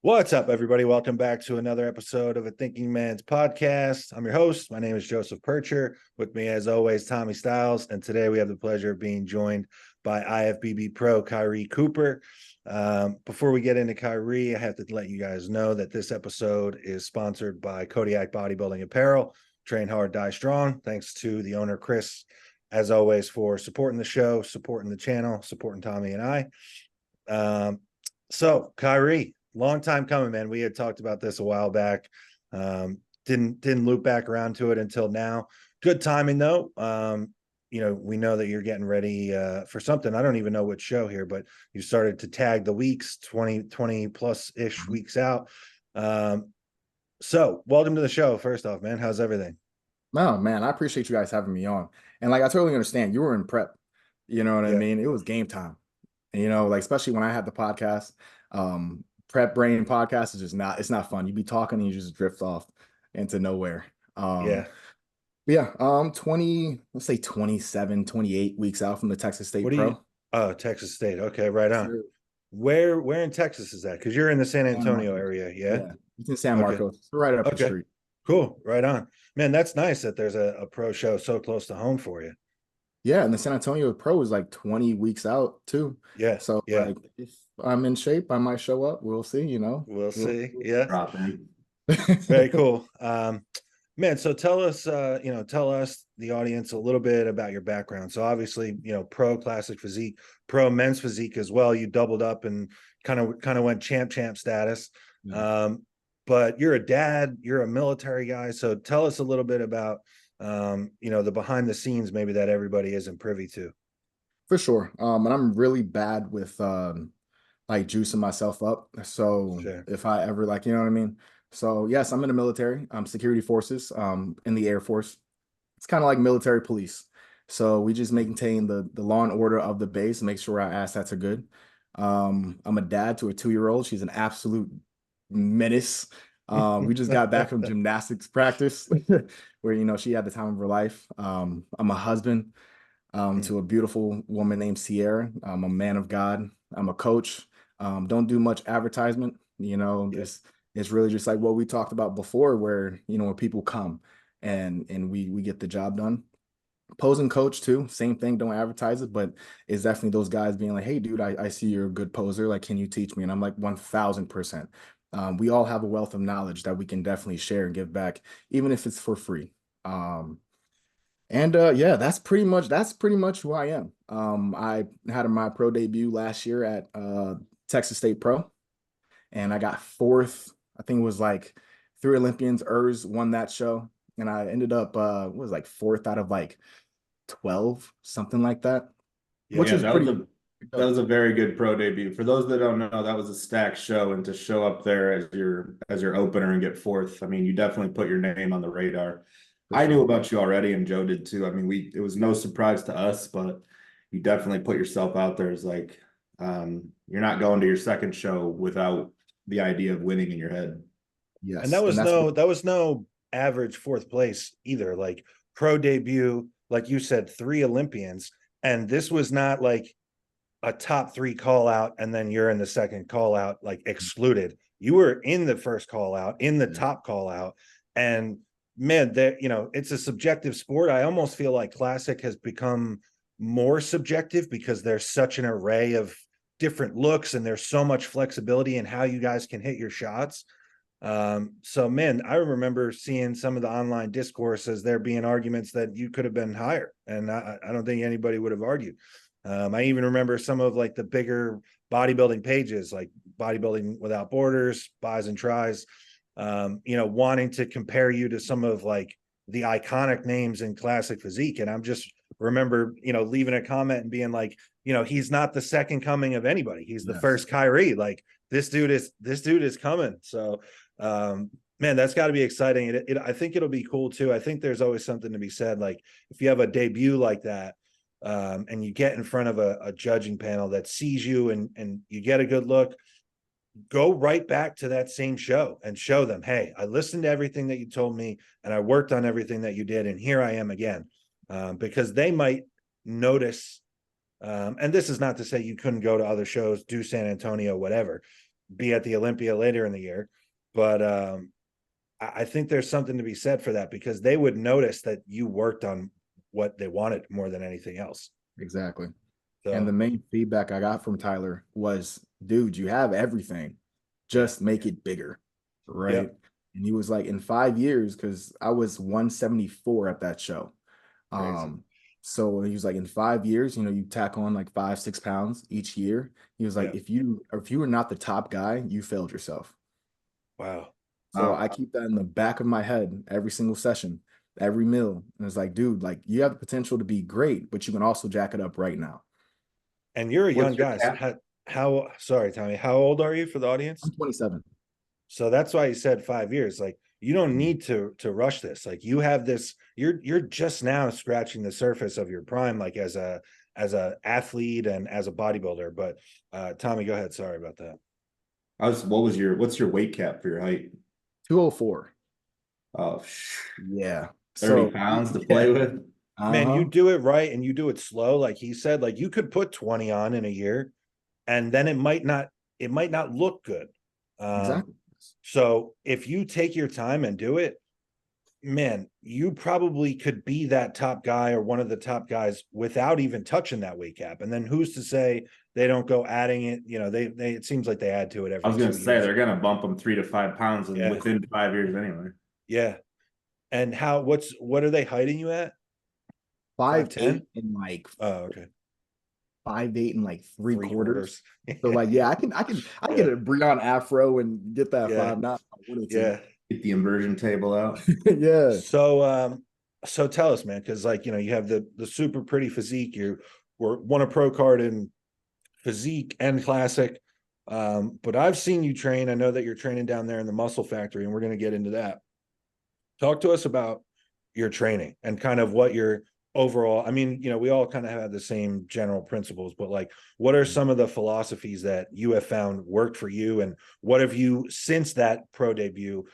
What's up, everybody? Welcome back to another episode of A Thinking Man's Podcast. I'm your host. My name is Joseph PIRCHER. With me, as always, Tommy Styles. And today we have the pleasure of being joined by Ifbb Pro Kirhee Cooper. Before we get into Kirhee, I have to let you guys know that this episode is sponsored by Kodiak Bodybuilding Apparel. Train hard, die strong. Thanks to the owner, Chris, as always, for supporting the show, supporting the channel, supporting Tommy and I. So Kirhee, long time coming, man. We had talked about this a while back. Didn't loop back around to it until now. Good timing though. We know that you're getting ready for something. I don't even know what show here, but you started to tag the weeks, 20 plus ish weeks out. So welcome to the show. First off, man, how's everything? No, man, I appreciate you guys having me on. And like I totally understand, you were in prep. You know what I Yeah. mean? It was game time. And, like especially when I had the podcast, prep brain podcast is just it's not fun. You be talking and you just drift off into nowhere. Yeah. Yeah, 20, let's say 27, 28 weeks out from the Texas State What do you Pro. Oh, Texas State. Okay, right on. Sure. Where in Texas is that? Because you're in the San San Antonio Marcos. area, yeah? Yeah, it's in San Okay. Marcos. It's right up the Okay. street. Cool. Right on. Man, that's nice that there's a pro show so close to home for you. Yeah, and the San Antonio Pro is like 20 weeks out too. Yeah. So Yeah. like if I'm in shape, I might show up. We'll see. We'll We'll see. Yeah. Dropping. Very cool. Man, so tell us, tell us, the audience, a little bit about your background. So obviously, pro classic physique, pro men's physique as well. You doubled up and kind of went champ status. Yeah. But you're a dad, you're a military guy. So tell us a little bit about the behind the scenes maybe that everybody isn't privy to. For sure. And I'm really bad with like juicing myself up. So Sure. if I ever like, you know what I mean? So yes, I'm in the military, security forces, in the Air Force. It's kind of like military police. So we just maintain the law and order of the base, make sure our assets are good. I'm a dad to a 2-year-old. She's an absolute menace. We just got back from gymnastics practice where, she had the time of her life. I'm a husband to a beautiful woman named Sierra. I'm a man of God. I'm a coach. Don't do much advertisement. Yeah. It's really just like what we talked about before, where when people come and we get the job done. Posing coach too, same thing. Don't advertise it, but it's definitely those guys being like, "Hey, dude, I see you're a good poser. Like, can you teach me?" And I'm like, 1000%. We all have a wealth of knowledge that we can definitely share and give back, even if it's for free. Yeah, that's pretty much who I am. I had my pro debut last year at Texas State Pro, and I got fourth. I think it was like 3 Olympians. Won that show, and I ended up what was like fourth out of like 12, something like that, Yeah. which Yeah, is that was pretty a that was a very good pro debut. For those that don't know, that was a stacked show, and to show up there as your opener and get fourth, I mean, you definitely put your name on the radar. for I knew sure. about you already, and Joe did too. I mean, it was no surprise to us, but you definitely put yourself out there as like you're not going to your second show without the idea of winning in your head. And that Yes, and was that's what, no average fourth place either. Like pro debut, like you said, 3 Olympians. And this was not like a top three call out and then you're in the second call out, like excluded. You were in the first call out, in the yeah, top call out. And man, that it's a subjective sport. I almost feel like classic has become more subjective because there's such an array of different looks and there's so much flexibility in how you guys can hit your shots. So man, I remember seeing some of the online discourse as there being arguments that you could have been higher, and I don't think anybody would have argued. I even remember some of like the bigger bodybuilding pages, like Bodybuilding Without Borders, Buys and Tries, wanting to compare you to some of like the iconic names in classic physique. And I'm just remember, leaving a comment and being like, he's not the second coming of anybody. He's the yes. first Kirhee. Like this dude is coming. So man, that's got to be exciting. I think it'll be cool too. I think there's always something to be said. Like if you have a debut like that, and you get in front of a judging panel that sees you and you get a good look, go right back to that same show and show them, hey, I listened to everything that you told me and I worked on everything that you did, and here I am again. Because they might notice, and this is not to say you couldn't go to other shows, do San Antonio, whatever, be at the Olympia later in the year. But I think there's something to be said for that, because they would notice that you worked on what they wanted more than anything else. Exactly. So, And the main feedback I got from Tyler was, dude, you have everything. Just make it bigger. Right. Yep. And he was like, in 5 years, because I was 174 at that show. Crazy. So he was like, in 5 years, you know, you tack on like 5-6 pounds each year. He was like, Yeah. if you were not the top guy, you failed yourself. Wow. So So I keep that in the back of my head every single session, every meal. And it's like, dude, like you have the potential to be great, but you can also jack it up right now. And you're a young what's your guy. So cap? how sorry, Tommy, how old are you for the audience? I'm 27. So that's why you said 5 years. Like, you don't need to rush this. Like, you have this, you're just now scratching the surface of your prime, like as a athlete and as a bodybuilder. But Tommy, go ahead. Sorry about that. What's your weight cap for your height? 204. Oh, Yeah. 30 So pounds to play with. Man, you uh-huh. do it right and you do it slow, like he said. Like, you could put 20 on in a year, and then it might not look good. Exactly. So if you take your time and do it, man, you probably could be that top guy or one of the top guys without even touching that weight cap. And then who's to say they don't go adding it? You know, they it seems like they add to it I every was gonna 2 years. say they're gonna bump them 3 to 5 pounds and Yeah. within 5 years anyway. Yeah. And what are they hiding you at? 5'8" and like Oh, okay. 5'8" and like three Three quarters. quarters. So like, yeah, I can get Yeah. a Breon Afro and get that Yeah. 5'9" if I wanted to. Yeah. Get the inversion table out. Yeah. So tell us, man, because like, you know, you have the super pretty physique. You won a pro card in physique and classic. But I've seen you train. I know that you're training down there in the muscle factory, and we're going to get into that. Talk to us about your training and kind of what your overall, I mean, you know, we all kind of have the same general principles, but like, what are some of the philosophies that you have found worked for you? And what have you, since that pro debut,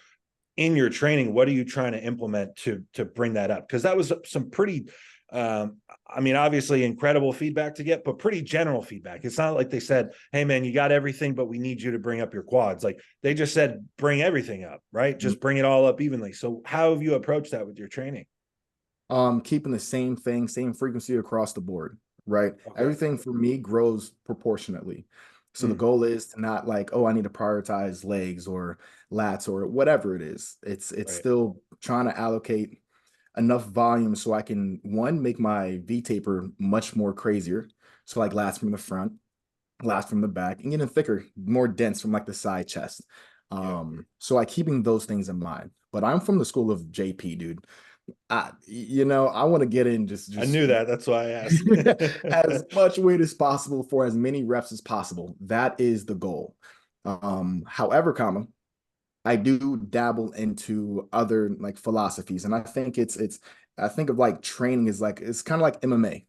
in your training, what are you trying to implement to bring that up? Because that was some pretty I mean, obviously incredible feedback to get, but pretty general feedback. It's not like they said, hey man, you got everything, but we need you to bring up your quads. Like, they just said, bring everything up, right? Just bring it all up evenly. So how have you approached that with your training? Keeping the same thing, same frequency across the board, right? Okay. Everything for me grows proportionately. So the goal is to not like, oh, I need to prioritize legs or lats or whatever it is. It's Right. still trying to allocate enough volume so I can, one, make my V taper much more crazier. So like lats from the front, lats from the back, and getting thicker, more dense from like the side chest. Yeah. So like keeping those things in mind. But I'm from the school of JP, dude. I want to get in just I knew that. That's why I asked. as much weight as possible for as many reps as possible. That is the goal. However, I do dabble into other like philosophies, and I think I think of like training is like it's kind of like MMA,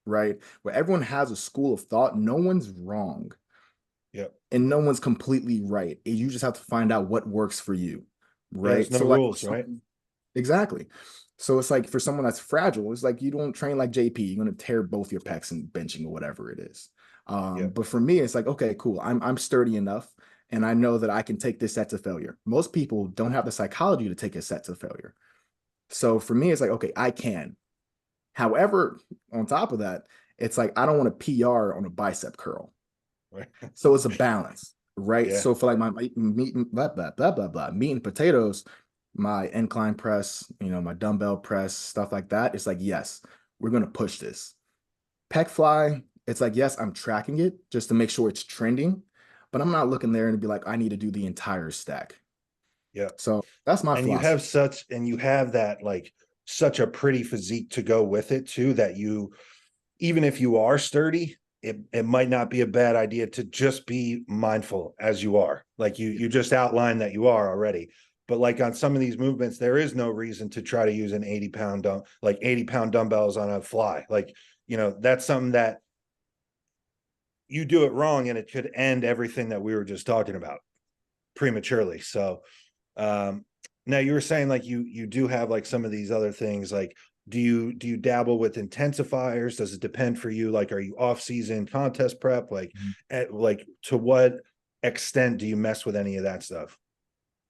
right? Where everyone has a school of thought. No one's wrong. Yep. And no one's completely right. You just have to find out what works for you, Yeah, there's right? no So like rules, right? exactly. So it's like for someone that's fragile, it's like you don't train like JP. You're gonna tear both your pecs and benching or whatever it is. Yep. But for me, it's like, okay, cool. I'm sturdy enough, and I know that I can take this set to failure. Most people don't have the psychology to take a set to failure. So for me, it's like, okay, I can. However, on top of that, it's like I don't want to PR on a bicep curl. Right. So it's a balance, right? Yeah. So for like my meat, blah, blah, blah, blah, blah, meat and potatoes, my incline press, my dumbbell press, stuff like that. It's like, yes, we're going to push this. Pec fly, it's like, yes, I'm tracking it just to make sure it's trending, but I'm not looking there and be like, I need to do the entire stack. Yeah. So that's my And philosophy. you have that like such a pretty physique to go with it too, that you, even if you are sturdy, it might not be a bad idea to just be mindful as you are. Like you just outlined that you are already. But like on some of these movements, there is no reason to try to use an 80-pound 80-pound dumbbells on a fly. Like, that's something that you do it wrong and it could end everything that we were just talking about prematurely. So now you were saying like you do have like some of these other things. Like, do you dabble with intensifiers? Does it depend for you? Like, are you off season contest prep? Like, to what extent do you mess with any of that stuff?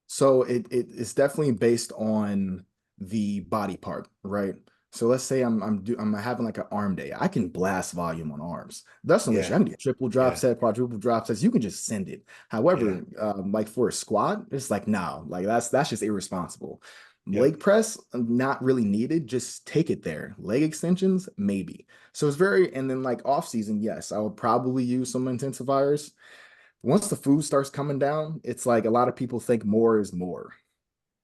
So it's definitely based on the body part, right? So let's say I'm having like an arm day. I can blast volume on arms. That's no issue. Yeah. I can get triple drop Yeah. set, quadruple drop sets. You can just send it. Yeah. However, like for a squat, it's like no, like that's just irresponsible. Yep. Leg press, not really needed. Just take it there. Leg extensions, maybe. So it's very, and then like off season, yes, I would probably use some intensifiers. Once the food starts coming down, it's like a lot of people think more is more,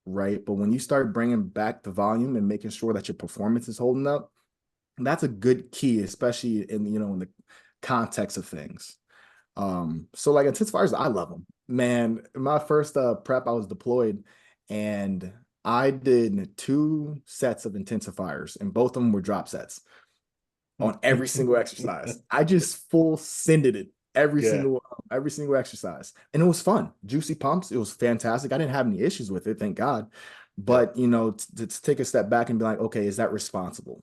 right? But when you start bringing back the volume and making sure that your performance is holding up, that's a good key, especially in the context of things. So like intensifiers, I love them. Man, my first prep, I was deployed and I did 2 sets of intensifiers, and both of them were drop sets on every single exercise. I just full sended it Yeah. every single exercise. And it was fun. Juicy pumps. It was fantastic. I didn't have any issues with it, thank God. Yep. But to take a step back and be like, okay, is that responsible?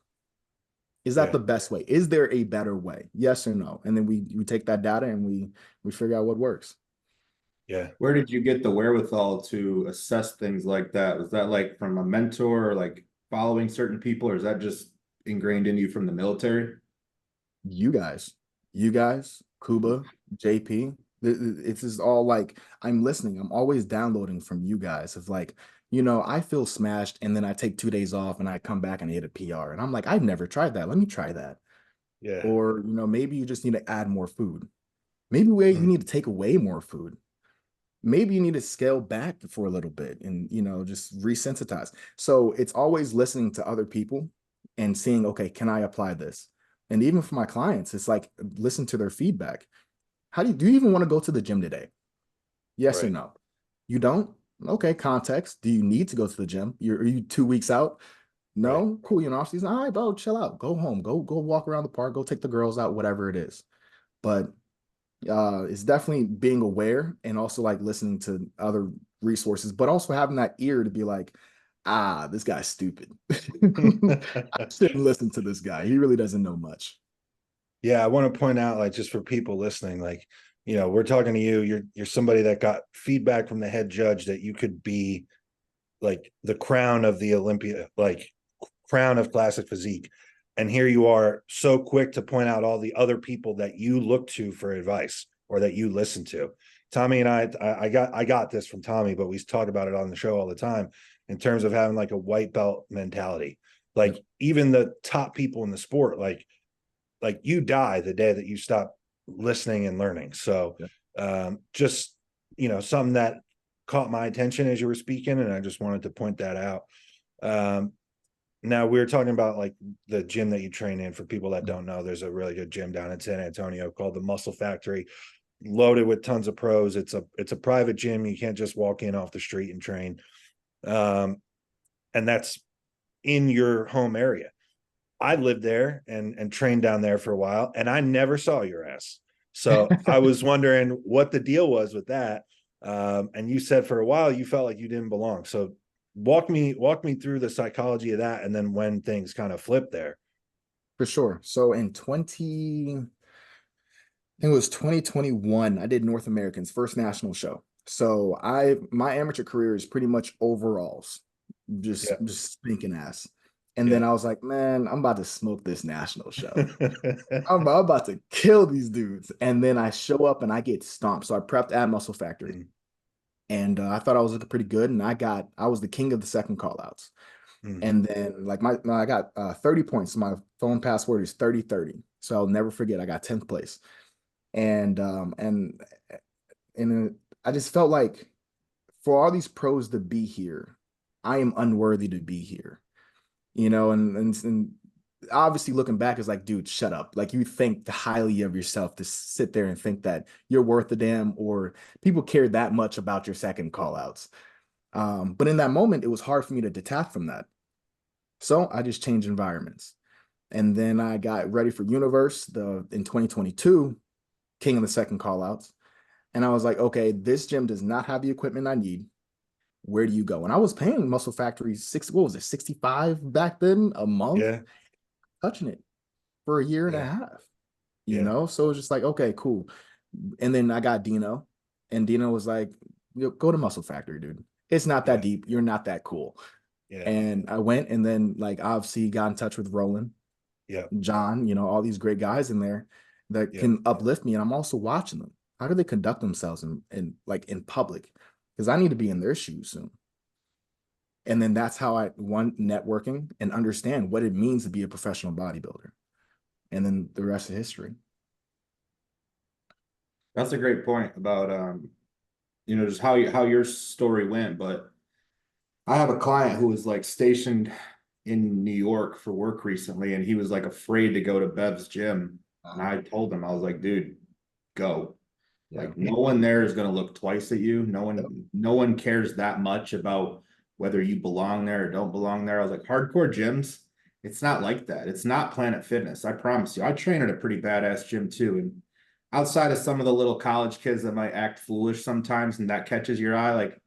Is that Yeah. the best way? Is there a better way? Yes or no? And then we take that data and we figure out what works. Yeah. Where did you get the wherewithal to assess things like that? Was that like from a mentor or like following certain people, or is that just ingrained in you from the military? You guys, Kuba, JP, it's just all like I'm listening. I'm always downloading from you guys of like, I feel smashed and then I take 2 days off and I come back and I hit a PR. And I'm like, I've never tried that. Let me try that. Yeah. Or, maybe you just need to add more food. Maybe you need to take away more food. Maybe you need to scale back for a little bit and, just resensitize. So it's always listening to other people and seeing, okay, can I apply this? And even for my clients, it's like listen to their feedback. Do you even want to go to the gym today? Yes or Right. no? You don't? Okay, context. Do you need to go to the gym? Are you 2 weeks out? Right. No? Cool, you're in off season. All right, bro, chill out. Go home. Go walk around the park. Go take the girls out, whatever it is. But it's definitely being aware and also like listening to other resources, but also having that ear to be like, this guy's stupid. I shouldn't listen to this guy. He really doesn't know much. Yeah, I want to point out, like, just for people listening, like, we're talking to you. You're somebody that got feedback from the head judge that you could be like the crown of the Olympia, like crown of classic physique. And here you are, so quick to point out all the other people that you look to for advice or that you listen to. Tommy and I got this from Tommy, but we talk about it on the show all the time in terms of having like a white belt mentality. Like even the top people in the sport, like you die the day that you stop listening and learning. So just something that caught my attention as you were speaking, and I just wanted to point that out. Now we were talking about like the gym that you train in. For people that don't know, there's a really good gym down in San Antonio called the Muscle Factory, loaded with tons of pros. It's a private gym. You can't just walk in off the street and train. And that's in your home area. I lived there and trained down there for a while, and I never saw your ass. So I was wondering what the deal was with that. And you said for a while you felt like you didn't belong. So walk me through the psychology of that, and then when things kind of flipped there. For sure. So in I think it was 2021, I did North American's first national show. So my amateur career is pretty much overalls, Yeah. just stinking ass. And then Yeah. I was like, man, I'm about to smoke this national show. I'm about to kill these dudes. And then I show up and I get stomped. So I prepped at Muscle Factory. And I thought I was looking pretty good. And I was the king of the second call outs. And then like I got 30 points. My phone password is 3030. So I'll never forget. I got 10th place. And I just felt like for all these pros to be here, I am unworthy to be here. And obviously looking back is like, dude, shut up. Like you think highly of yourself to sit there and think that you're worth a damn, or people care that much about your second call outs. But in that moment, it was hard for me to detach from that. So I just changed environments. And then I got ready for Universe in 2022, king of the second call outs. And I was like, okay, this gym does not have the equipment I need. Where do you go? And I was paying Muscle Factory 65 back then a month, Yeah. touching it for a year and a Yeah. half, Yeah. So it was just like, okay, cool. And then I got Dino, And Dino was like, go to Muscle Factory, dude. It's not that deep. You're not that cool. Yeah. And I went, and then like obviously got in touch with Roland, John, all these great guys in there that can uplift me. And I'm also watching them. How do they conduct themselves in public? Because I need to be in their shoes soon. And then that's how I networking and understand what it means to be a professional bodybuilder. And then the rest is history. That's a great point about just how your story went. But I have a client who was like stationed in New York for work recently, and he was like afraid to go to Bev's gym. And I told him, I was like, dude, go. Like no one there is going to look twice at you. No one cares that much about whether you belong there or don't belong there. I was like, hardcore gyms, it's not like that. It's not Planet Fitness. I promise you. I train at a pretty badass gym too. And outside of some of the little college kids that might act foolish sometimes and that catches your eye, like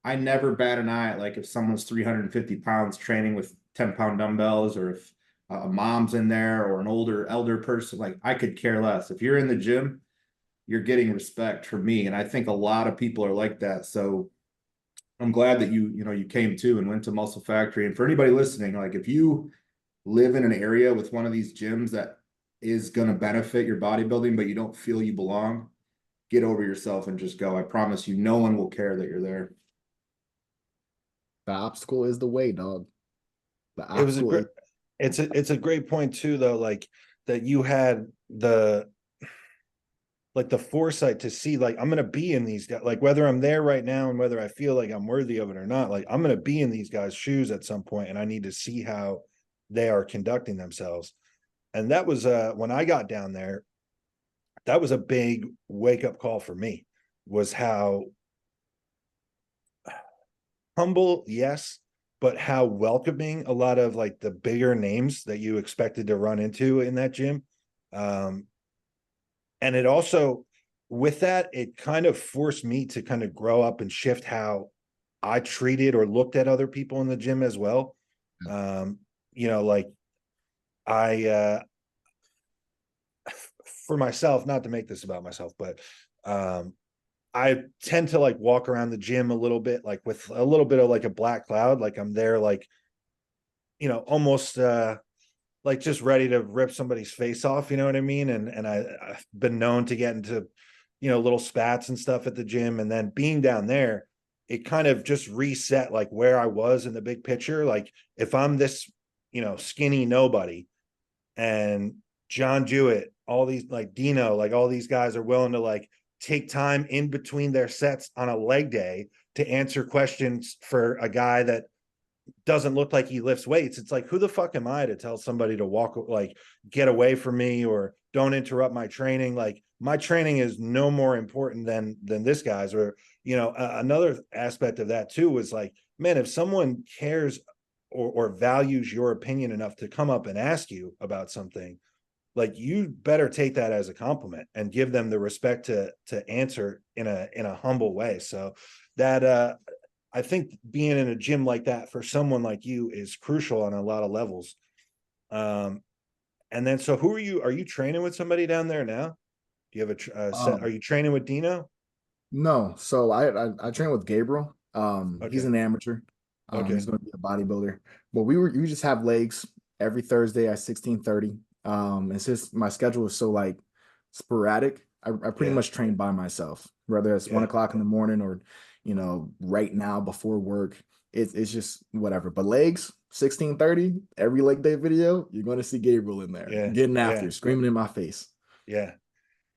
I never bat an eye at like if someone's 350 pounds training with 10-pound dumbbells, or if a mom's in there or an elder person. Like I could care less. If you're in the gym, you're getting respect from me. And I think a lot of people are like that. So I'm glad that you came to and went to Muscle Factory. And for anybody listening, like if you live in an area with one of these gyms that is going to benefit your bodybuilding, but you don't feel you belong, get over yourself and just go. I promise you, no one will care that you're there. The obstacle is the way, dog. It's a great point too, though, like that you had the foresight to see, like, I'm going to be in these guys, like whether I'm there right now and whether I feel like I'm worthy of it or not, like I'm going to be in these guys' shoes at some point, and I need to see how they are conducting themselves. And that was when I got down there, that was a big wake up call for me, was how humble, yes, but how welcoming a lot of like the bigger names that you expected to run into in that gym. And it also, with that, it kind of forced me to kind of grow up and shift how I treated or looked at other people in the gym as well. Like for myself, not to make this about myself, but I tend to like walk around the gym a little bit, like with a little bit of like a black cloud, like I'm there, like, almost like just ready to rip somebody's face off, you know what I mean? And I've been known to get into, little spats and stuff at the gym. And then being down there, it kind of just reset like where I was in the big picture. Like if I'm this, skinny nobody, and John Jewett, all these, like Dino, like all these guys are willing to like take time in between their sets on a leg day to answer questions for a guy that doesn't look like he lifts weights. It's like, who the fuck am I to tell somebody to walk, like get away from me or don't interrupt my training? Like my training is no more important than this guy's. Or, another aspect of that too was like, man, if someone cares or values your opinion enough to come up and ask you about something, like you better take that as a compliment and give them the respect to answer in a humble way. So that I think being in a gym like that for someone like you is crucial on a lot of levels. And then, so who are you training with somebody down there now? Do you have a set? Are you training with Dino? No. So I train with Gabriel. He's an amateur. Okay. He's going to be a bodybuilder, but we just have legs every Thursday at 16:30. It's just my schedule is so like sporadic. I pretty much train by myself, whether it's 1 o'clock in the morning or, right now before work. It's just whatever. But legs, 16:30, every leg day video, you're going to see Gabriel in there getting after, screaming in my face. Yeah.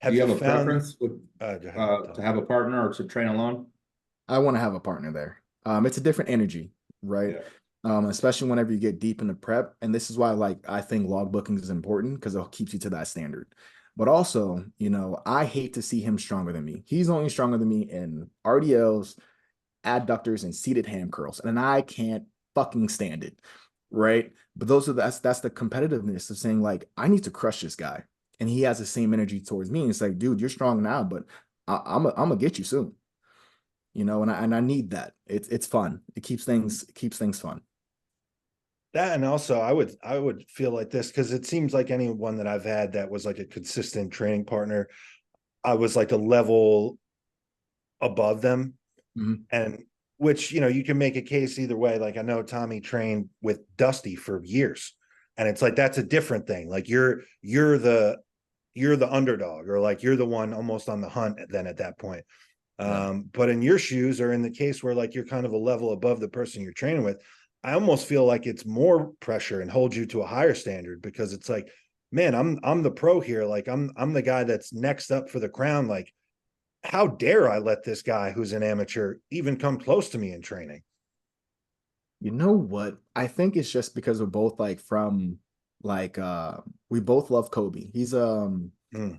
Do you have a preference to have a partner or to train alone? I want to have a partner there. It's a different energy, right? Especially whenever you get deep into prep. And this is why, like, I think logbooking is important because it keeps you to that standard. But also, I hate to see him stronger than me. He's only stronger than me in RDLs, adductors, and seated ham curls. And I can't fucking stand it, right? But that's the competitiveness of saying, like, I need to crush this guy. And he has the same energy towards me. And it's like, dude, you're strong now, but I'm gonna get you soon. And I need that. It's fun. It keeps things fun. That, and also I would feel like this, because it seems like anyone that I've had that was like a consistent training partner, I was like a level above them. Mhm. And which, you know, you can make a case either way. Like I know Tommy trained with Dusty for years, and it's like that's a different thing. Like you're the underdog, or like you're the one almost on the hunt then at that point. Yeah. But in your shoes, or in the case where like you're kind of a level above the person you're training with, I almost feel like it's more pressure and holds you to a higher standard, because it's like, man, I'm the pro here. Like I'm the guy that's next up for the crown. Like, how dare I let this guy who's an amateur even come close to me in training? You know what? I think it's just because we're both like from like we both love Kobe. Mm.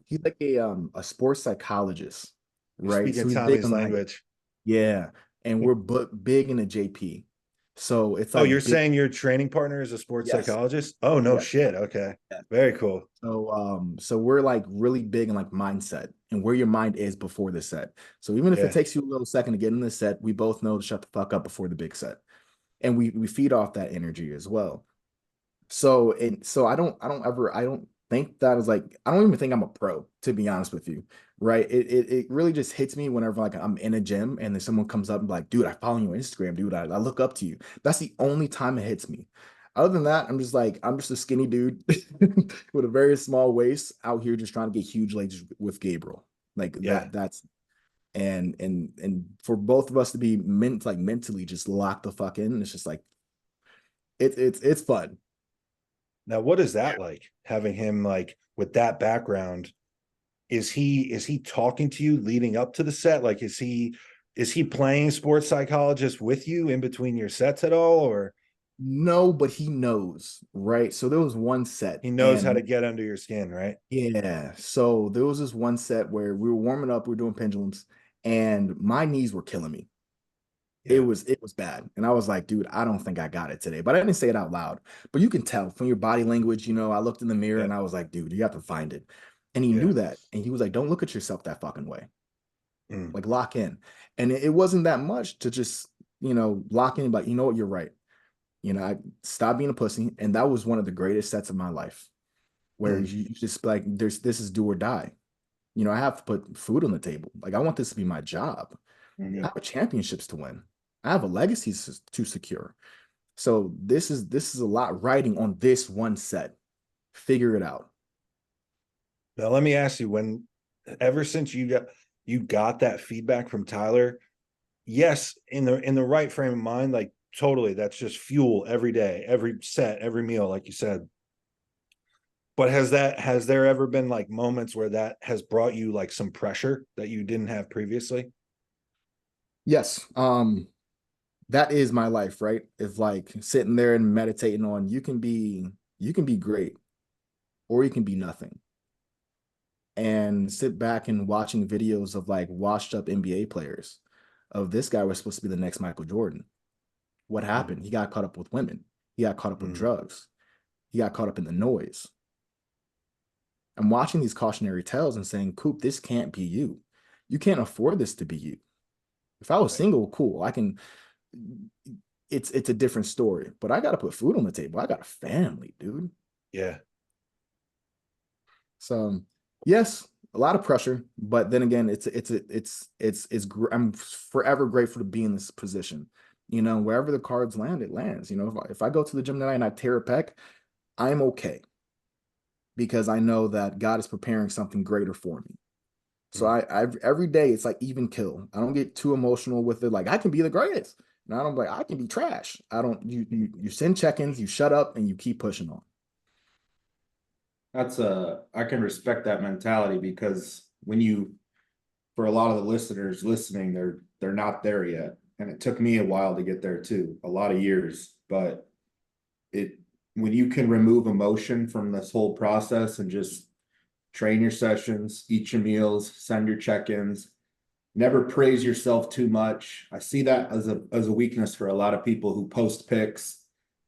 He's like a sports psychologist, You're right? speaking So he's big Tommy's on like, language. yeah, and we're big into JP. So it's Oh, you're like big, saying your training partner is a sports yes, psychologist? Oh, no yes. shit. Okay. Yes. Very cool. So so we're like really big in like mindset and where your mind is before the set. So even if it Yeah. takes you a little second to get in the set, we both know to shut the fuck up before the big set. And we feed off that energy as well. So I don't think that is like, I don't even think I'm a pro, to be honest with you. Right. It really just hits me whenever like I'm in a gym and then someone comes up and like, dude, I follow you on Instagram, dude. I look up to you. That's the only time it hits me. Other than that, I'm just a skinny dude with a very small waist out here just trying to get huge legs with Gabriel. Like Yeah. that's and for both of us to be mentally just locked the fuck in, it's just like it's fun. Now, what is that like, having him like with that background? Is he talking to you leading up to the set? Like, is he playing sports psychologist with you in between your sets at all, or No, but he knows, right? So there was one set, he knows how and to get under your skin, right? yeah, so there was this one set where we were warming up, we were doing pendulums, and my knees were killing me. Yeah. It was bad. And I was like, dude, I don't think I got it today. But I didn't say it out loud. But you can tell from your body language, you know, I looked in the mirror Yeah. and I was like, dude, you have to find it. And he Yeah. knew that. And he was like, don't look at yourself that fucking way. Mm. Like lock in. And it wasn't that much to just, you know, lock in, like, you know what, you're right. You know, I stopped being a pussy. And that was one of the greatest sets of my life, where Mm. you just like, this is do or die. You know, I have to put food on the table. Like I want this to be my job. I have championships to win. I have a legacy to secure. So this is a lot riding on this one set. Figure it out. Now, let me ask you, when ever since you got that feedback from Tyler, yes, in the right frame of mind, like totally, that's just fuel every day, every set, every meal, like you said. But has there ever been like moments where that has brought you like some pressure that you didn't have previously? Yes. That is my life, right? It's like sitting there and meditating on you can be great or you can be nothing. And sit back and watching videos of like washed up NBA players of this guy was supposed to be the next Michael Jordan. What Mm. happened? He got caught up with women. He got caught up with Mm. drugs. He got caught up in the noise. I'm watching these cautionary tales and saying, Coop, this can't be you. You can't afford this to be you. If I was Right. single, cool. I can it's a different story. But I gotta put food on the table. I got a family, dude. Yeah. So yes, a lot of pressure, but then again, I'm forever grateful to be in this position. You know, wherever the cards land, it lands. You know, if I go to the gym tonight and I tear a pec, I'm okay because I know that God is preparing something greater for me. So Mm. I every day it's like even kill. I don't get too emotional with it. Like I can be the greatest. And I don't like I can be trash. I don't you send check-ins, you shut up and you keep pushing on. I can respect that mentality, because for a lot of the listeners listening, they're not there yet. And it took me a while to get there too, a lot of years. But it when you can remove emotion from this whole process and just train your sessions, eat your meals, send your check-ins, never praise yourself too much. I see that as a weakness for a lot of people who post pics,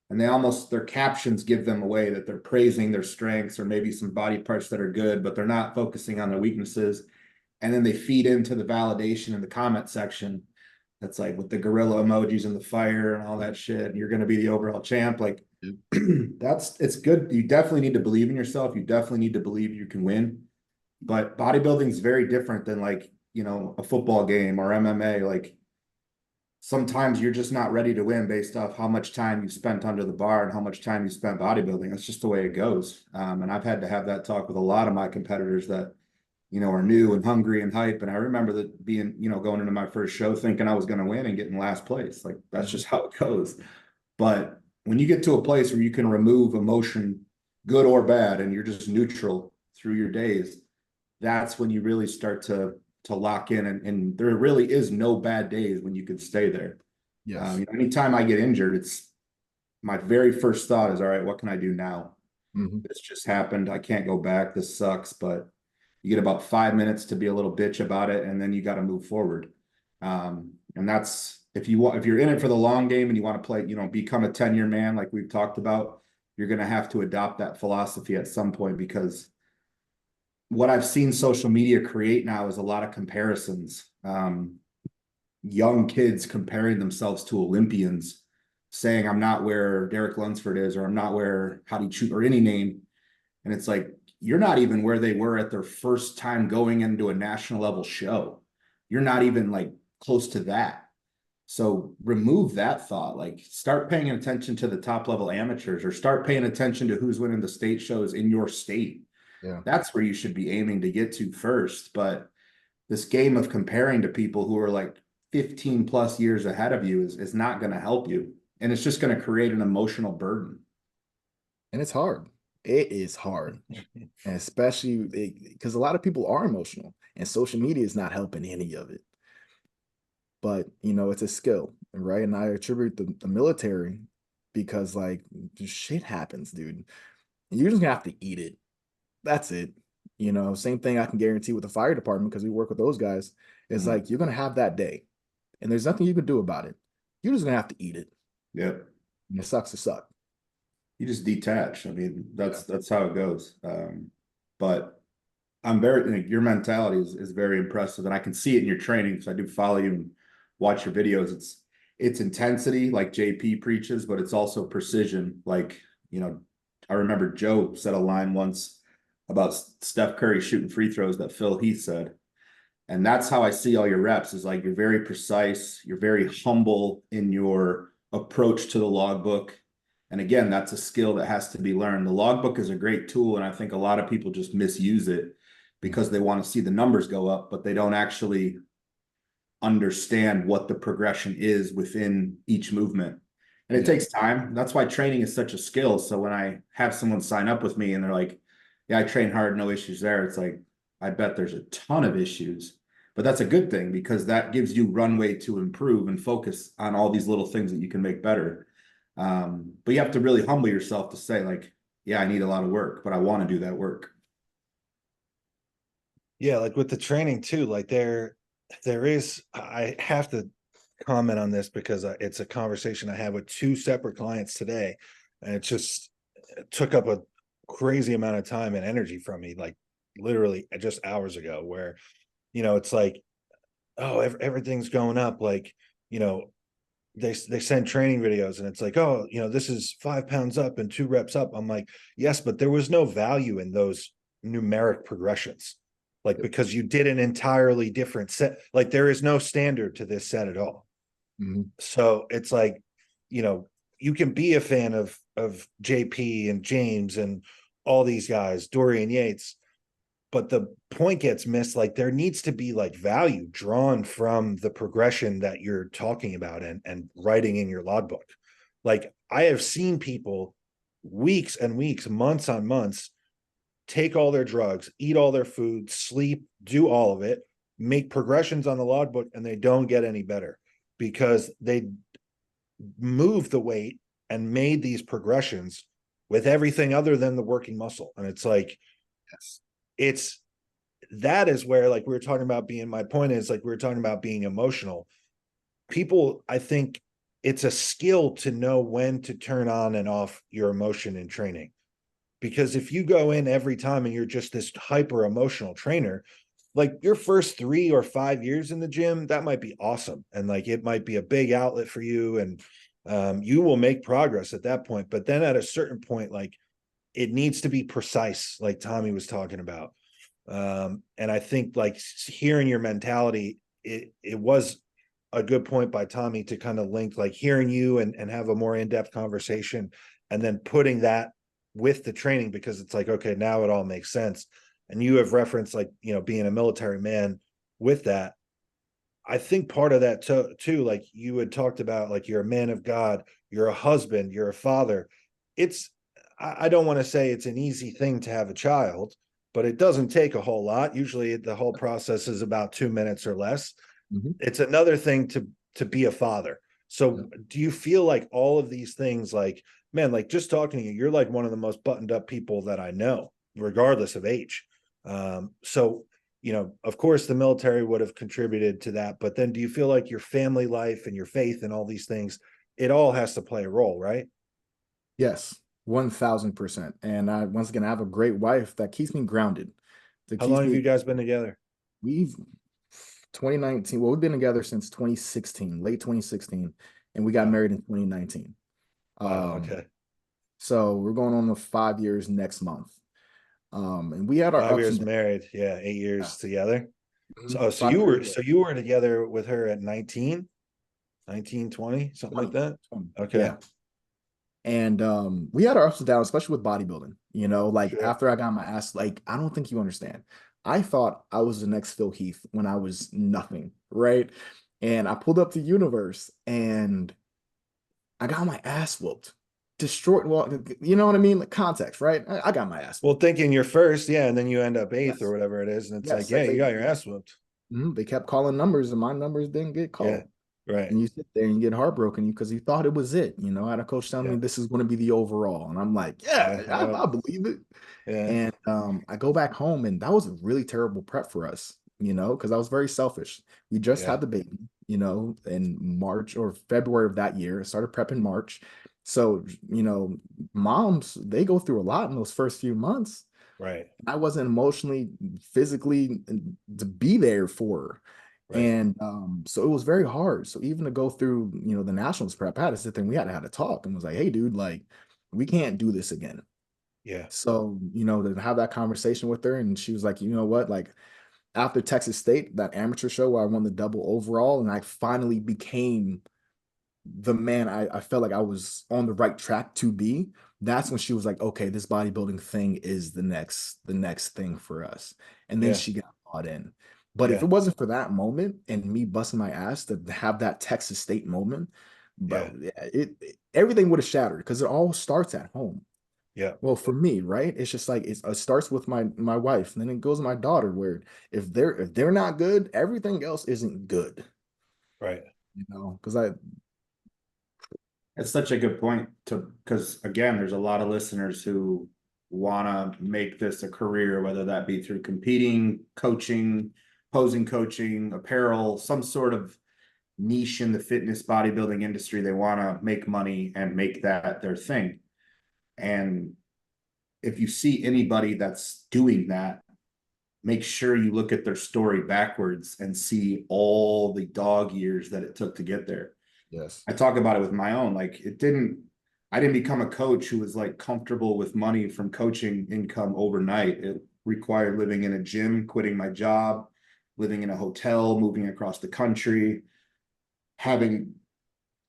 and their captions give them away that they're praising their strengths or maybe some body parts that are good, but they're not focusing on their weaknesses. And then they feed into the validation in the comment section. That's like with the gorilla emojis and the fire and all that shit. You're going to be the overall champ. Like it's good. You definitely need to believe in yourself. You definitely need to believe you can win. But bodybuilding is very different than like a football game or MMA, like sometimes you're just not ready to win based off how much time you spent under the bar and how much time you spent bodybuilding. That's just the way it goes. And I've had to have that talk with a lot of my competitors that, are new and hungry and hype. And I remember that being, going into my first show thinking I was going to win and getting last place. Like that's just how it goes. But when you get to a place where you can remove emotion, good or bad, and you're just neutral through your days, that's when you really start to lock in, and there really is no bad days when you could stay there. Yes. Anytime I get injured, it's my very first thought is, all right, what can I do now? This just happened. I can't go back. This sucks, but you get about 5 minutes to be a little bitch about it, and then you got to move forward. And that's if you're in it for the long game and you want to play, become a 10-year man like we've talked about, you're going to have to adopt that philosophy at some point, because what I've seen social media create now is a lot of comparisons. Young kids comparing themselves to Olympians, saying I'm not where Derek Lunsford is, or I'm not where Hadi Chut, or any name. And it's like, you're not even where they were at their first time going into a national level show. You're not even like close to that. So remove that thought, like start paying attention to the top level amateurs, or start paying attention to who's winning the state shows in your state. Yeah. That's where you should be aiming to get to first. But this game of comparing to people who are like 15 plus years ahead of you is not going to help you. And it's just going to create an emotional burden. And it's hard. It is hard. And especially because a lot of people are emotional, and social media is not helping any of it. But, it's a skill, right? And I attribute the military because, like, shit happens, dude. And you're just going to have to eat it. That's it. Same thing I can guarantee with the fire department, because we work with those guys. It's like, you're going to have that day, and there's nothing you can do about it. You're just going to have to eat it. Yep. And it sucks to suck. You just detach. I mean, that's how it goes. But I'm your mentality is very impressive, and I can see it in your training, because I do follow you and watch your videos. It's intensity like JP preaches, but it's also precision. Like, I remember Joe said a line once about Steph Curry shooting free throws that Phil Heath said. And that's how I see all your reps, is like, you're very precise. You're very humble in your approach to the logbook. And again, that's a skill that has to be learned. The logbook is a great tool, and I think a lot of people just misuse it because they want to see the numbers go up, but they don't actually understand what the progression is within each movement. And it takes time. That's why training is such a skill. So when I have someone sign up with me and they're like, yeah, I train hard, no issues there, it's like, I bet there's a ton of issues. But that's a good thing, because that gives you runway to improve and focus on all these little things that you can make better. But you have to really humble yourself to say, like, yeah, I need a lot of work, but I want to do that work. Yeah, like with the training too, like there is, I have to comment on this because it's a conversation I had with two separate clients today, and it took up a crazy amount of time and energy from me, like literally just hours ago, where, it's like, oh, everything's going up. Like, they send training videos and it's like, oh, this is 5 pounds up and 2 reps up. I'm like, yes, but there was no value in those numeric progressions. Like, because you did an entirely different set. Like, there is no standard to this set at all. So it's like, you can be a fan of JP and James and all these guys, Dorian Yates, but the point gets missed. Like, there needs to be like value drawn from the progression that you're talking about and writing in your logbook. Like, I have seen people weeks and weeks, months on months, take all their drugs, eat all their food, sleep, do all of it, make progressions on the logbook, and they don't get any better because they moved the weight and made these progressions with everything other than the working muscle. And it's like, that is where, like, we were talking about my point is, like, we were talking about being emotional. People, I think it's a skill to know when to turn on and off your emotion in training. Because if you go in every time and you're just this hyper emotional trainer, like your first 3 or 5 years in the gym, that might be awesome. And like, it might be a big outlet for you, and you will make progress at that point. But then at a certain point, like, it needs to be precise, like Tommy was talking about. And I think like hearing your mentality, it was a good point by Tommy to kind of link like hearing you and have a more in-depth conversation, and then putting that with the training, because it's like, okay, now it all makes sense. And you have referenced like, you know, being a military man with that. I think part of that too, like you had talked about, like you're a man of God, you're a husband, you're a father. It's, I don't want to say it's an easy thing to have a child, but it doesn't take a whole lot. Usually the whole process is about 2 minutes or less. It's another thing to be a father. So do you feel like all of these things, like, man, like just talking to you, you're like one of the most buttoned up people that I know, regardless of age. So, you know, of course the military would have contributed to that, but then do you feel like your family life and your faith and all these things, it all has to play a role, right? Yes, 1000%. And I, once again, I have a great wife that keeps me grounded. That How keeps long have me, you guys been together? we've 2019, well, we've been together since 2016, late 2016, and we got Wow. married in 2019. Wow. Okay. So we're going on to 5 years next month. And we had our 5 ups years and married. Yeah. 8 years together. downs. So, oh, so 5 you years, were, so you were together with her at 19, 19, 20, something like 20, that. 20. Okay. Yeah. And we had our ups and downs, especially with bodybuilding. You know, like Sure. after I got my ass, like I don't think you understand. I thought I was the next Phil Heath when I was nothing, right? And I pulled up the universe and I got my ass whooped, destroyed. Well, you know what I mean? Like context, right? I got my ass Well, whooped. thinking you're first, yeah, and then you end up eighth or Yes, whatever it is, and it's like, yes. yeah, Like you got your ass whooped. they kept calling numbers, and my numbers didn't get Yeah. called. Right. And you sit there and you get heartbroken because you thought it was it. You know, I had a coach telling me Yeah. this is going to be the overall, and I'm like, yeah, Yeah. I believe it. Yeah. And I go back home, and that was a really terrible prep for us, you know, because I was very selfish. We just Yeah. had the baby, you know, in March or February of that year. I started prep in March. So, you know, moms, they go through a lot in those first few months. Right. I wasn't emotionally, physically to be there for her. Right. And so it was very hard. So even to go through, you know, the nationals prep, I had to sit there and we had to have a talk and was like, hey, dude, like, we can't do this again. Yeah. So, you know, to have that conversation with her, and she was like, you know what, like after Texas State, that amateur show where I won the double overall, and I finally became the man I felt like I was on the right track to be. That's when she was like, okay, this bodybuilding thing is the next thing for us. And then Yeah. she got bought in. But if Yeah. it wasn't for that moment and me busting my ass to have that Texas State moment, Yeah. bro, everything would have shattered because it all starts at home. Yeah. Well, for me, right? It's just like it starts with my wife, and then it goes to my daughter. Where if they're not good, everything else isn't good. Right. You know, because I It's such a good point to, because again, there's a lot of listeners who want to make this a career, whether that be through competing, coaching, posing coaching, apparel, some sort of niche in the fitness bodybuilding industry. They want to make money and make that their thing. And if you see anybody that's doing that, make sure you look at their story backwards and see all the dog years that it took to get there. yes. I talk about it with my own, like I didn't become a coach who was like comfortable with money from coaching income overnight. It required living in a gym, quitting my job, living in a hotel, moving across the country, having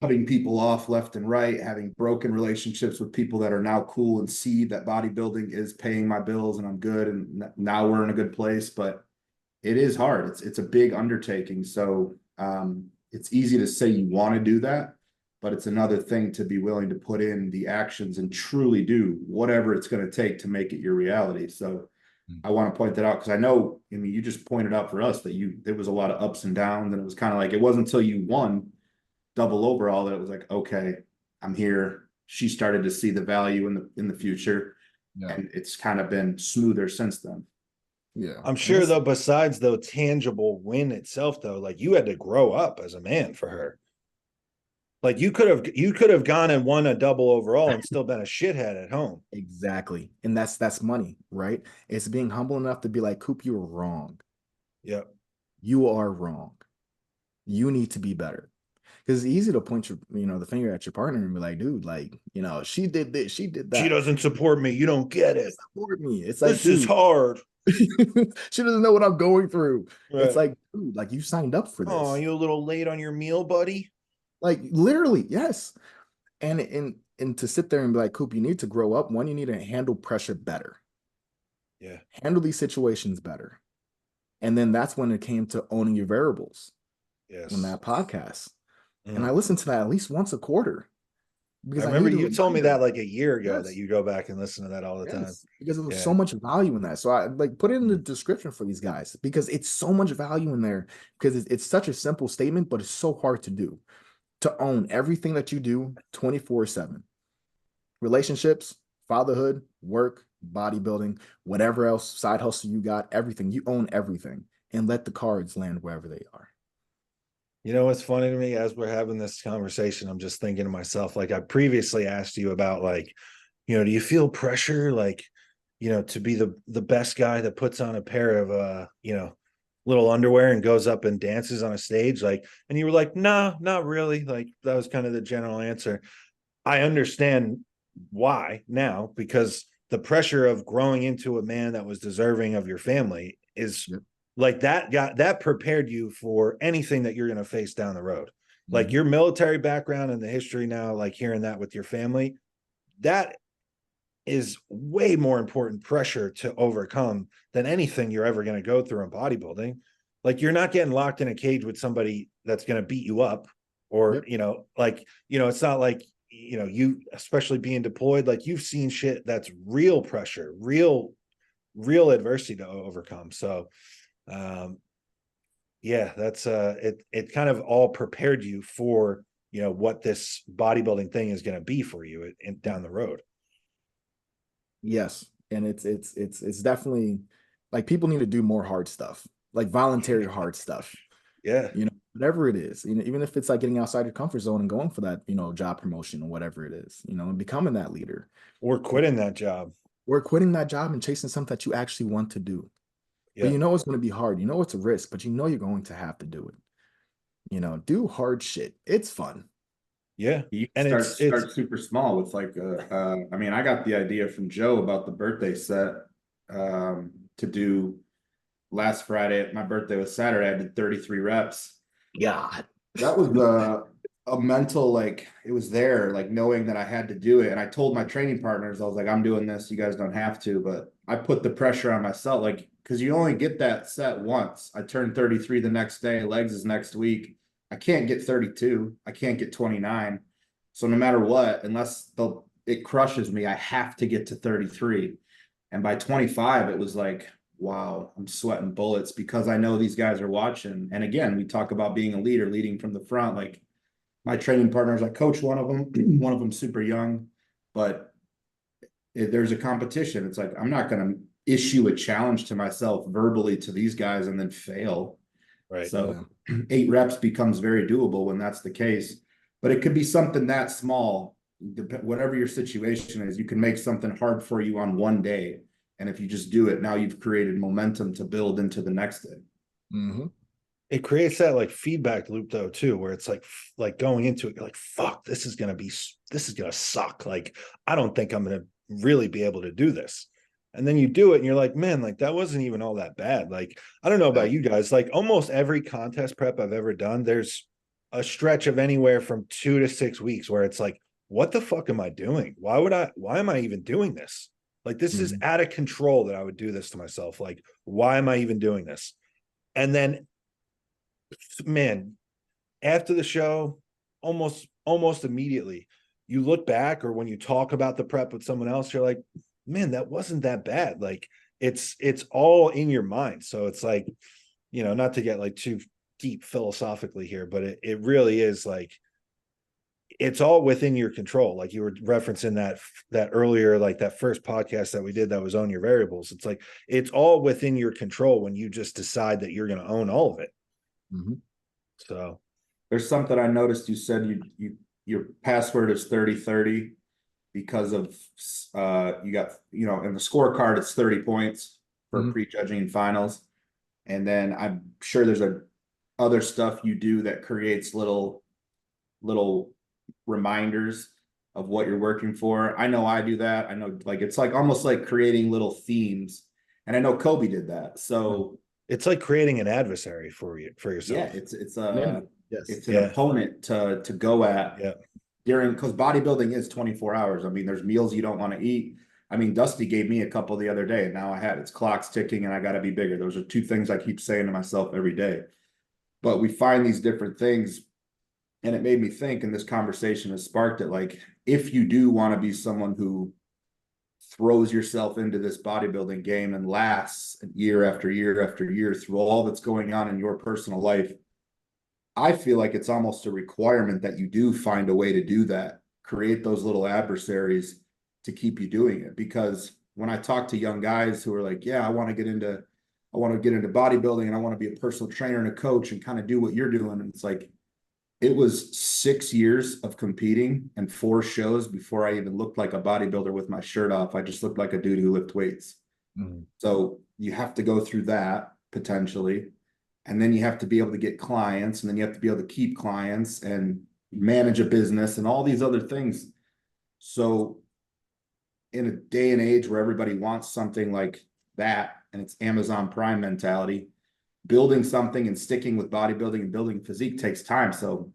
cutting people off left and right, having broken relationships with people that are now cool and see that bodybuilding is paying my bills and I'm good. And now we're in a good place, but it is hard. It's a big undertaking. So it's easy to say you want to do that, but it's another thing to be willing to put in the actions and truly do whatever it's going to take to make it your reality. So I want to point that out because I know, I mean, you just pointed out for us that there was a lot of ups and downs, and it was kind of like, it wasn't until you won double overall that it was like, okay, I'm here. She started to see the value in the future, Yeah. and it's kind of been smoother since then. Yeah. I'm sure though, besides the tangible win itself, though, like you had to grow up as a man for her. Like you could have gone and won a double overall and still been a shithead at home. Exactly. And that's money, right? It's being humble enough to be like, Coop, you were wrong. Yep. You are wrong. You need to be better. Because it's easy to point the finger at your partner and be like, dude, like, you know, she did this, she did that. She doesn't support me. You don't get it. Support me. It's like, This is dude, hard. She doesn't know what I'm going through. It's Right. like, dude, like you signed up for Oh, this. you a little late on your meal, buddy? Like literally, yes. And to sit there and be like, Coop, you need to grow up. One, you need to handle pressure better, Yeah. handle these situations better. And then that's when it came to owning your variables in Yes. that podcast. And I Mm. listen to that at least once a quarter I because I remember need a you told me reminder. that like a year ago that Yes. you go back and listen to that all the time. Yes, because there was Yeah. so much value in that. So I like put it in the Mm. description for these guys because it's so much value in there because it's such a simple statement, but it's so hard to do to own everything that you do 24/7. Relationships, fatherhood, work, bodybuilding, whatever else, side hustle you got, everything. You own everything and let the cards land wherever they are. You know what's funny to me as we're having this conversation? I'm just thinking to myself, like I previously asked you about like, do you feel pressure like, to be the best guy that puts on a pair of little underwear and goes up and dances on a stage, like, and you were like, no, not really. Like that was kind of the general answer. I understand why now, because the pressure of growing into a man that was deserving of your family is Yep. like that prepared you for anything that you're going to face down the road. Like Mhm. your military background and the history now, like hearing that with your family, that is way more important pressure to overcome than anything you're ever going to go through in bodybuilding. Like you're not getting locked in a cage with somebody that's going to beat you up or, Yep. it's not like, you, especially being deployed, like you've seen shit that's real pressure, real adversity to overcome. So, um, yeah, that's it kind of all prepared you for, what this bodybuilding thing is going to be for you down the road. Yes. And it's definitely like people need to do more hard stuff, like voluntary hard stuff, Yeah. whatever it is, even if it's like getting outside your comfort zone and going for that, job promotion or whatever it is, and becoming that leader Or quitting that job. or quitting that job and chasing something that you actually want to do. But Yeah. it's going to be hard. It's a risk, but you're going to have to do it. Do hard shit. It's fun. Yeah. You And it's start super small with like I mean, I got the idea from Joe about the birthday set to do last Friday. My birthday was Saturday. I did 33 reps. God. That was a mental, like it was there, like knowing that I had to do it. And I told my training partners, I was like, I'm doing this. You guys don't have to, but I put the pressure on myself, like, because you only get that set once. I turned 33 the next day, legs is next week. I can't get 32. I can't get 29. So no matter what, unless it crushes me, I have to get to 33. And by 25, it was like, wow, I'm sweating bullets because I know these guys are watching. And again, we talk about being a leader, leading from the front. Like my training partners, I coach one of them, one of them super young, but there's a competition. It's like, I'm not going to issue a challenge to myself verbally to these guys and then fail. right. So Yeah. 8 reps becomes very doable when that's the case. But it could be something that small, whatever your situation is, you can make something hard for you on one day. And if you just do it, now you've created momentum to build into the next day. Mm-hmm. It creates that like feedback loop though too, where it's like going into it, you're like, fuck, this is gonna suck. Like, I don't think I'm gonna really be able to do this. And then you do it and you're like, man, like that wasn't even all that bad. Like, I don't know about you guys, like almost every contest prep I've ever done, there's a stretch of anywhere from 2 to 6 weeks where it's like, what the fuck am I doing? Why am I even doing this? Like, this is Mm-hmm. out of control that I would do this to myself. Like, why am I even doing this? And then, man, after the show, almost immediately, you look back, or when you talk about the prep with someone else, you're like, man, that wasn't that bad. Like it's all in your mind. So it's like, not to get like too deep philosophically here, but it really is like, it's all within your control. Like you were referencing that earlier, like that first podcast that we did that was Own Your Variables. It's like, it's all within your control when you just decide that you're going to own all of it. Mm-hmm. So There's something I noticed. You said your password is 30-30 because of you got, in the scorecard it's 30 points for Mm-hmm. prejudging finals. And then I'm sure there's other stuff you do that creates little reminders of what you're working for. I know I do that. I know, like, it's like almost like creating little themes And I know Kobe did that. So it's like creating an adversary for yourself. yeah, Yes. it's an opponent to go at Yeah. because bodybuilding is 24 hours. I mean, there's meals you don't want to eat. I mean, Dusty gave me a couple the other day, and now it's clock's ticking and I got to be bigger. Those are two things I keep saying to myself every day. But we find these different things, and it made me think, and this conversation has sparked it, like, if you do want to be someone who throws yourself into this bodybuilding game and lasts year after year after year through all that's going on in your personal life, I feel like it's almost a requirement that you do find a way to do that, create those little adversaries to keep you doing it. Because when I talk to young guys who are like, yeah, I want to get into bodybuilding and I want to be a personal trainer and a coach and kind of do what you're doing. And it's like, it was 6 years of competing and 4 shows before I even looked like a bodybuilder with my shirt off. I just looked like a dude who lifted weights. Mm-hmm. So you have to go through that potentially. And then you have to be able to get clients, and then you have to be able to keep clients and manage a business and all these other things. So in a day and age where everybody wants something like that, and it's Amazon Prime mentality, building something and sticking with bodybuilding and building physique takes time. So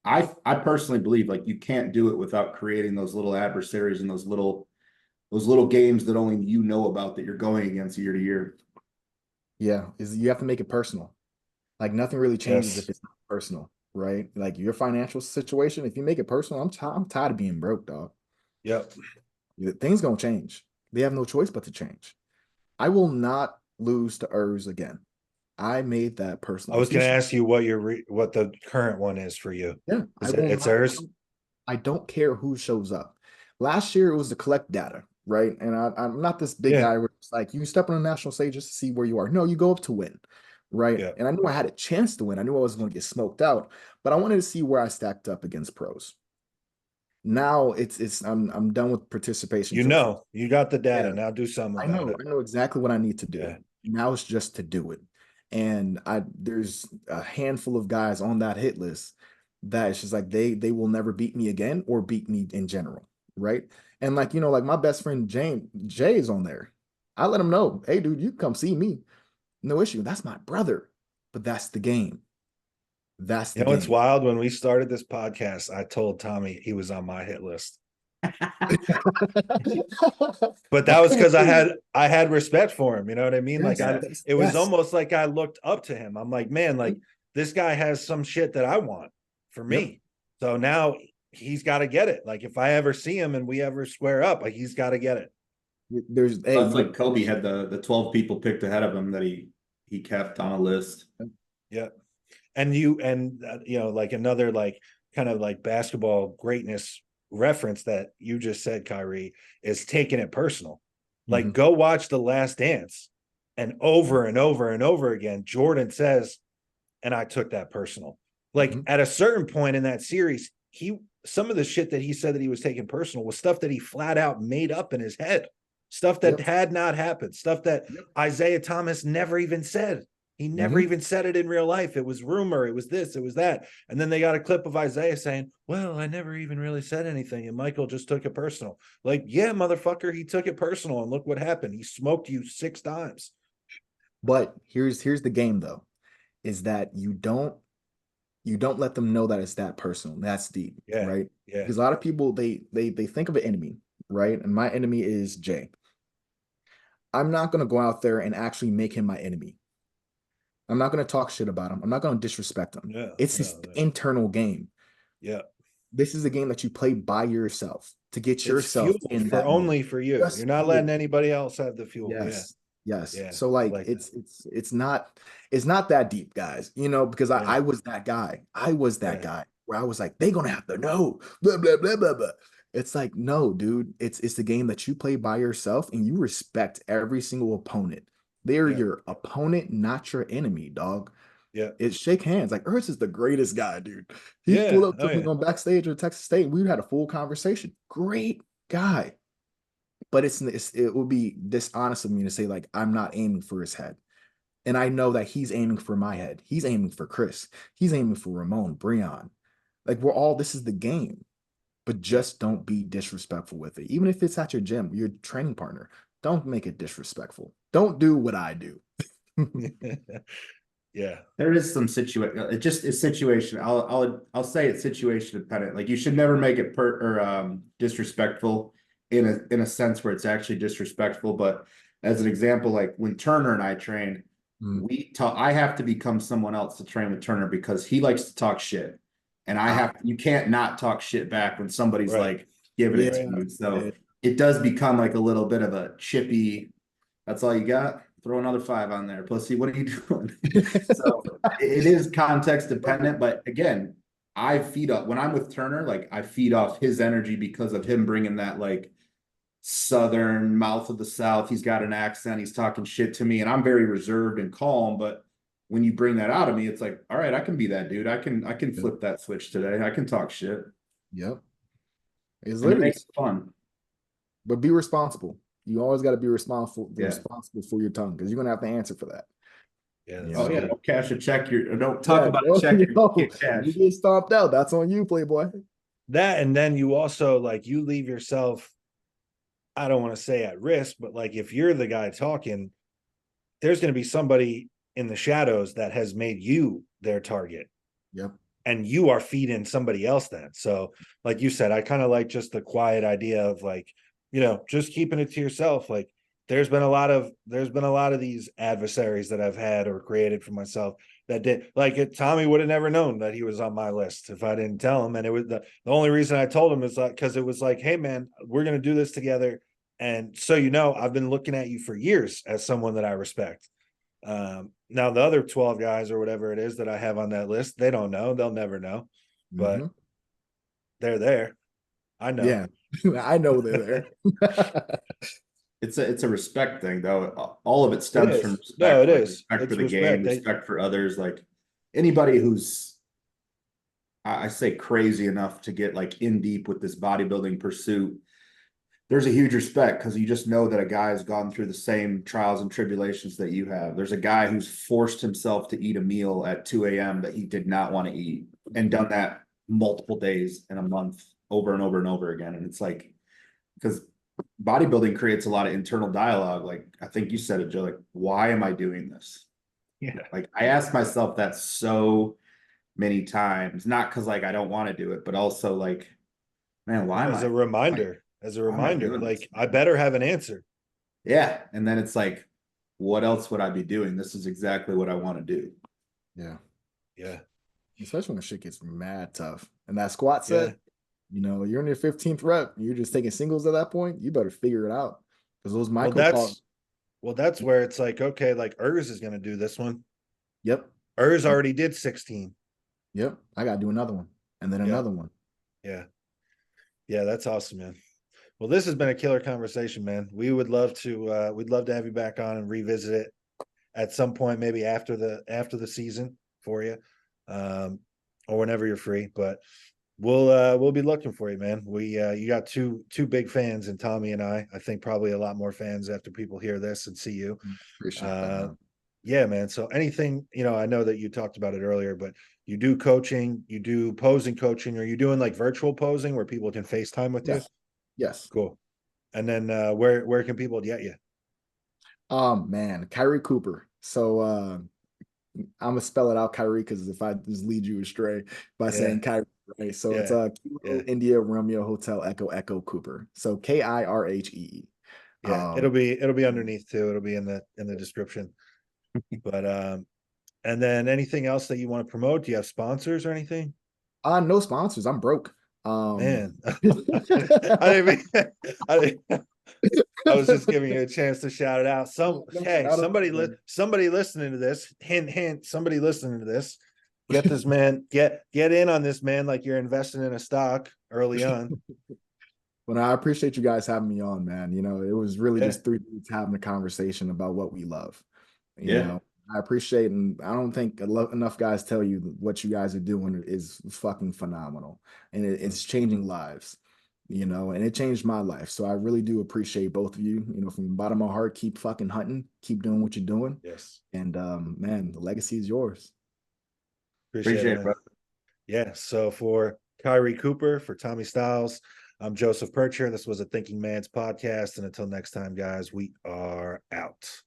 I personally believe like you can't do it without creating those little adversaries and those little games that only you know about that you're going against year to year. Yeah, you have to make it personal. Like nothing really changes Yes. if it's not personal, right? Like your financial situation, if you make it personal, I'm tired of being broke, dog. Yep. Things gonna change. They have no choice but to change. I will not lose to ERS again. I made that personal. I was going to ask you what what the current one is for you. Yeah, It's hers. I don't care who shows up. Last year it was to collect data, right? And I'm not this big guy where it's like you step on a national stage just to see where you are. No, you go up to win, right? Yeah. And I knew I had a chance to win. I knew I was going to get smoked out, but I wanted to see where I stacked up against pros. Now I'm done with participation. You got the data. Yeah. Now do something about it. I know exactly what I need to do. Yeah. Now it's just to do it. And there's a handful of guys on that hit list that it's just like they will never beat me again or beat me in general, right? And like like my best friend Jay is on there. I let him know, hey dude, you can come see me, no issue. That's my brother, but that's the game. That's the You know, game. it's wild. When we started this podcast, I told Tommy he was on my hit list. But that was because I had respect for him. You know what I mean? Yes, Like it was almost like I looked up to him. I'm like, man, like this guy has some shit that I want for me. Yep. So now he's got to get it. Like if I ever see him and we ever square up, like he's got to get it. That's like Kobe had the 12 people picked ahead of him that he kept on a list. Yeah. And you know, like another like kind of like basketball greatness reference that you just said, Kirhee, is taking it personal. Like go watch The Last Dance, and over and over and over again, Jordan says, and I took that personal. Like at a certain point in that series, some of the shit that he said that he was taking personal was stuff that he flat out made up in his head, stuff that had not happened, stuff that Isaiah Thomas never even said. He never even said it in real life. It was rumor. It was this, it was that. And then they got a clip of Isaiah saying, well, I never even really said anything. And Michael just took it personal. Like, yeah, motherfucker, he took it personal. And look what happened. He smoked you 6 times. But here's the game though, is that you don't let them know that it's that personal. That's deep, right? Yeah. Because a lot of people they think of an enemy, right? And my enemy is Jay. I'm not gonna go out there and actually make him my enemy. I'm not going to talk shit about him. I'm not going to disrespect him. It's his internal game. Yeah. This is a game that you play by yourself to get yourself in that only for you. You're not letting anybody else have the fuel. Yes. Yes. Yeah. So like it's not that deep, guys, because I was that guy. I was that guy where I was like, they're going to have to know, blah, blah, blah, blah, blah. It's like, no, dude, it's the game that you play by yourself and you respect every single opponent. They're your opponent, not your enemy, dog. Yeah. It's shake hands. Like Ernst is the greatest guy, dude. He pulled up to me on backstage at Texas State. We had a full conversation. Great guy. But it would be dishonest of me to say, like, I'm not aiming for his head. And I know that he's aiming for my head. He's aiming for Chris. He's aiming for Ramon, Breon. Like, this is the game. But just don't be disrespectful with it. Even if it's at your gym, your training partner. don't make it disrespectful. Don't do what I do. Yeah. There is some situation. It just is situation. I'll say it's situation dependent. Like you should never make it disrespectful in a sense where it's actually disrespectful. But as an example, like when Turner and I trained, I have to become someone else to train with Turner because he likes to talk shit, and you can't not talk shit back when somebody's like giving it to you. So it does become like a little bit of a chippy. That's all you got. Throw another 5 on there, pussy. What are you doing? So it is context dependent, but again, I feed up when I'm with Turner. Like I feed off his energy because of him bringing that like Southern mouth of the South. He's got an accent. He's talking shit to me, and I'm very reserved and calm. But when you bring that out of me, it's like, all right, I can be that dude. I can flip that switch today. I can talk shit. Yep. It's And it literally makes it fun. But be responsible. You always got to be responsible Yeah. for your tongue because you're gonna have to answer for that. Yeah. You Oh know? yeah, don't cash a check. Don't talk about a a check. You cash. You get stomped out. That's on you, Playboy. That, and then you also like you leave yourself, I don't want to say at risk, but like if you're the guy talking, there's going to be somebody in the shadows that has made you their target. Yep. And you are feeding somebody else that. So like you said, I kind of like just the quiet idea of like, you know, just keeping it to yourself. Like there's been a lot of these adversaries that I've had or created for myself that did like Tommy would have never known that he was on my list if I didn't tell him. And it was the only reason I told him is like, because it was like, hey man, we're going to do this together. And so, you know, I've been looking at you for years as someone that I respect. Now the other 12 guys or whatever it is that I have on that list, they don't know, they'll never know, but they're there. I know. Yeah, I know they're there. It's a respect thing though. All of it stems from respect. No, it like, is. Respect It's for the respect. game, respect for others. Like anybody who's I say crazy enough to get like in deep with this bodybuilding pursuit, there's a huge respect because you just know that a guy has gone through the same trials and tribulations that you have. There's a guy who's forced himself to eat a meal at 2 a.m. that he did not want to eat and done that multiple days in a month over and over and over again. And it's like, because bodybuilding creates a lot of internal dialogue. Like I think you said it, Joe, like, why am I doing this? Yeah. Like I ask myself that so many times, not because like I don't want to do it, but also like, man, why am As I? a reminder, doing like this? I better have an answer. Yeah. And then it's like, what else would I be doing? This is exactly what I want to do. Yeah. Yeah. Especially when shit gets mad tough. And that squat set, Yeah. you know, you're in your 15th rep, you're just taking singles at that point, you better figure it out. Because those micro that's where it's like, okay, like Urs is gonna do this one. Yep. Urs already did 16. Yep. I gotta do another one. And then another one. Yeah. Yeah, that's awesome, man. Well, this has been a killer conversation, man. We'd love to have you back on and revisit it at some point, maybe after the season for you. Or whenever you're free. But we'll be looking for you, man. You got two big fans in Tommy and I think probably a lot more fans after people hear this and see you. Appreciate that, man. Yeah, man. So anything, you know, I know that you talked about it earlier, but you do coaching, you do posing coaching, or you doing like virtual posing where people can FaceTime with you? Yes. Cool. And then where can people get you? Man, Kirhee Cooper. So I'm gonna spell it out, Kirhee, because if I just lead you astray by saying Kirhee, right? So it's Kilo India Romeo Hotel Echo Echo Cooper. So Kirhee. Yeah, it'll be underneath too. It'll be in the description. But and then anything else that you want to promote? Do you have sponsors or anything? No sponsors. I'm broke. Man, I didn't I was just giving you a chance to shout it out. Somebody listening to this, hint, somebody listening to this, get this man, get in on this, man, like you're investing in a stock early on. Well, I appreciate you guys having me on, man. You know, it was really just 3 dudes having a conversation about what we love. You know, I appreciate, and I don't think enough guys tell you what you guys are doing is fucking phenomenal, and it's changing lives. You know, and it changed my life. So I really do appreciate both of you. You know, from the bottom of my heart, keep fucking hunting, keep doing what you're doing. Yes. And man, the legacy is yours. Appreciate it, bro. Yeah. So for Kirhee Cooper, for Tommy Styles, I'm Joseph Pircher. This was a Thinking Man's podcast. And until next time, guys, we are out.